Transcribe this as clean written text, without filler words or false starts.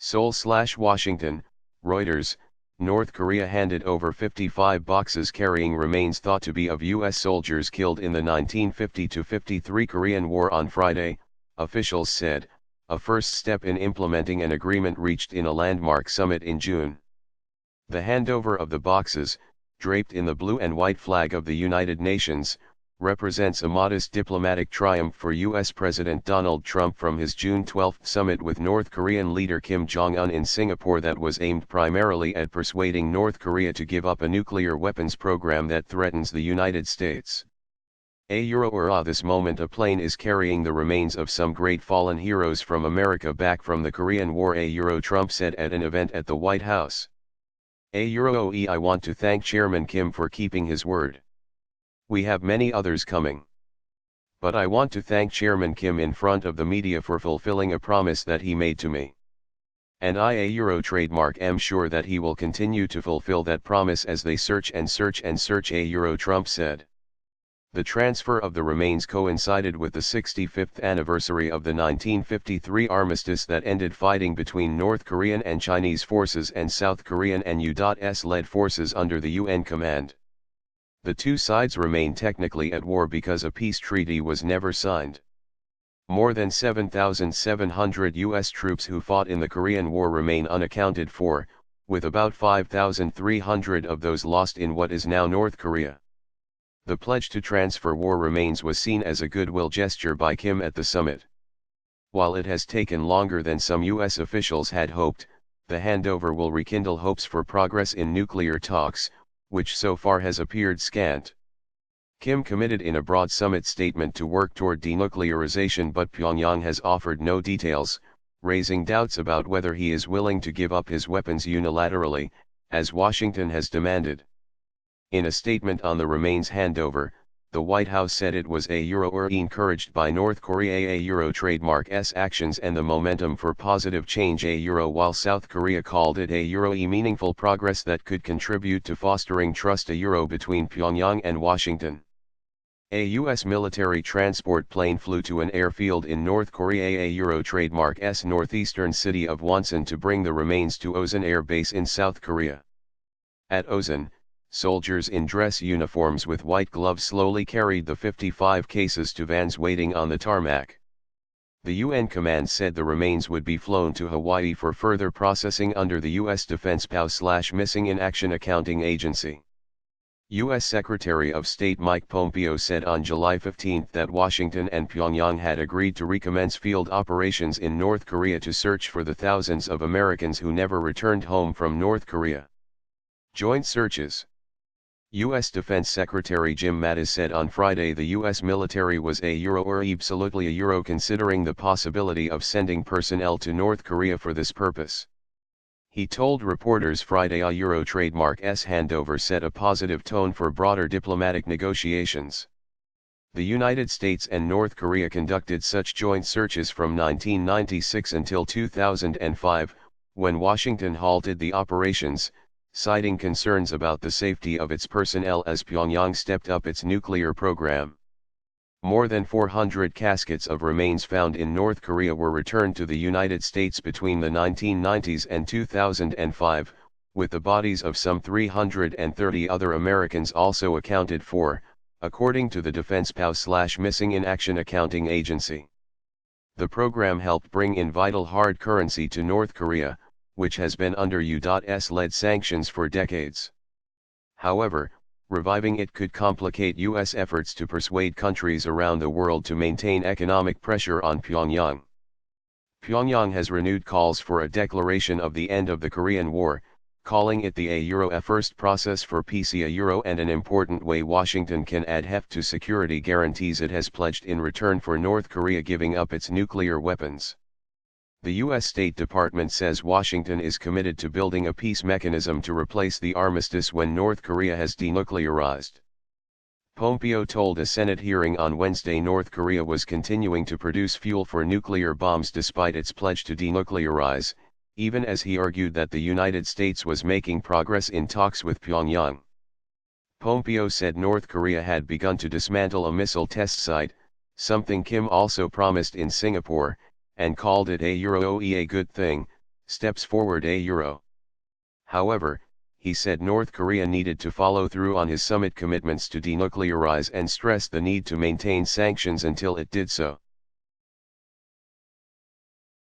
Seoul/Washington, Reuters, North Korea handed over 55 boxes carrying remains thought to be of U.S. soldiers killed in the 1950-53 Korean War on Friday, officials said, a first step in implementing an agreement reached in a landmark summit in June. The handover of the boxes, draped in the blue and white flag of the United Nations, represents a modest diplomatic triumph for U.S. President Donald Trump from his June 12 summit with North Korean leader Kim Jong-un in Singapore that was aimed primarily at persuading North Korea to give up a nuclear weapons program that threatens the United States. This moment a plane is carrying the remains of some great fallen heroes from America back from the Korean War. Trump said at an event at the White House. I want to thank Chairman Kim for keeping his word. We have many others coming. But I want to thank Chairman Kim in front of the media for fulfilling a promise that he made to me. And trademark am sure that he will continue to fulfill that promise as they search and search and search. Trump said. The transfer of the remains coincided with the 65th anniversary of the 1953 armistice that ended fighting between North Korean and Chinese forces and South Korean and U.S.-led forces under the UN command. The two sides remain technically at war because a peace treaty was never signed. More than 7,700 U.S. troops who fought in the Korean War remain unaccounted for, with about 5,300 of those lost in what is now North Korea. The pledge to transfer war remains was seen as a goodwill gesture by Kim at the summit. While it has taken longer than some U.S. officials had hoped, the handover will rekindle hopes for progress in nuclear talks, which so far has appeared scant. Kim committed in a broad summit statement to work toward denuclearization, but Pyongyang has offered no details, raising doubts about whether he is willing to give up his weapons unilaterally, as Washington has demanded. In a statement on the remains handover, the White House said it was encouraged by North Korea trademark's actions and the momentum for positive change while South Korea called it meaningful progress that could contribute to fostering trust between Pyongyang and Washington. A U.S. military transport plane flew to an airfield in North Korea trademark's northeastern city of Wonsan to bring the remains to Osan Air Base in South Korea. At Osan, soldiers in dress uniforms with white gloves slowly carried the 55 cases to vans waiting on the tarmac. The UN command said the remains would be flown to Hawaii for further processing under the U.S. Defense POW/Missing in Action Accounting Agency. U.S. Secretary of State Mike Pompeo said on July 15 that Washington and Pyongyang had agreed to recommence field operations in North Korea to search for the thousands of Americans who never returned home from North Korea. Joint searches. U.S. Defense Secretary Jim Mattis said on Friday the U.S. military was absolutely considering the possibility of sending personnel to North Korea for this purpose. He told reporters Friday trademark's handover set a positive tone for broader diplomatic negotiations. The United States and North Korea conducted such joint searches from 1996 until 2005, when Washington halted the operations, citing concerns about the safety of its personnel as Pyongyang stepped up its nuclear program. More than 400 caskets of remains found in North Korea were returned to the United States between the 1990s and 2005, with the bodies of some 330 other Americans also accounted for, according to the Defense POW/Missing in Action Accounting Agency. The program helped bring in vital hard currency to North Korea, which has been under U.S.-led sanctions for decades. However, reviving it could complicate U.S. efforts to persuade countries around the world to maintain economic pressure on Pyongyang. Pyongyang has renewed calls for a declaration of the end of the Korean War, calling it the a first process for peace and an important way Washington can add heft to security guarantees it has pledged in return for North Korea giving up its nuclear weapons. The U.S. State Department says Washington is committed to building a peace mechanism to replace the armistice when North Korea has denuclearized. Pompeo told a Senate hearing on Wednesday North Korea was continuing to produce fuel for nuclear bombs despite its pledge to denuclearize, even as he argued that the United States was making progress in talks with Pyongyang. Pompeo said North Korea had begun to dismantle a missile test site, something Kim also promised in Singapore, and called it a good thing, Steps forward a euro. However, he said North Korea needed to follow through on his summit commitments to denuclearize and stressed the need to maintain sanctions until it did so.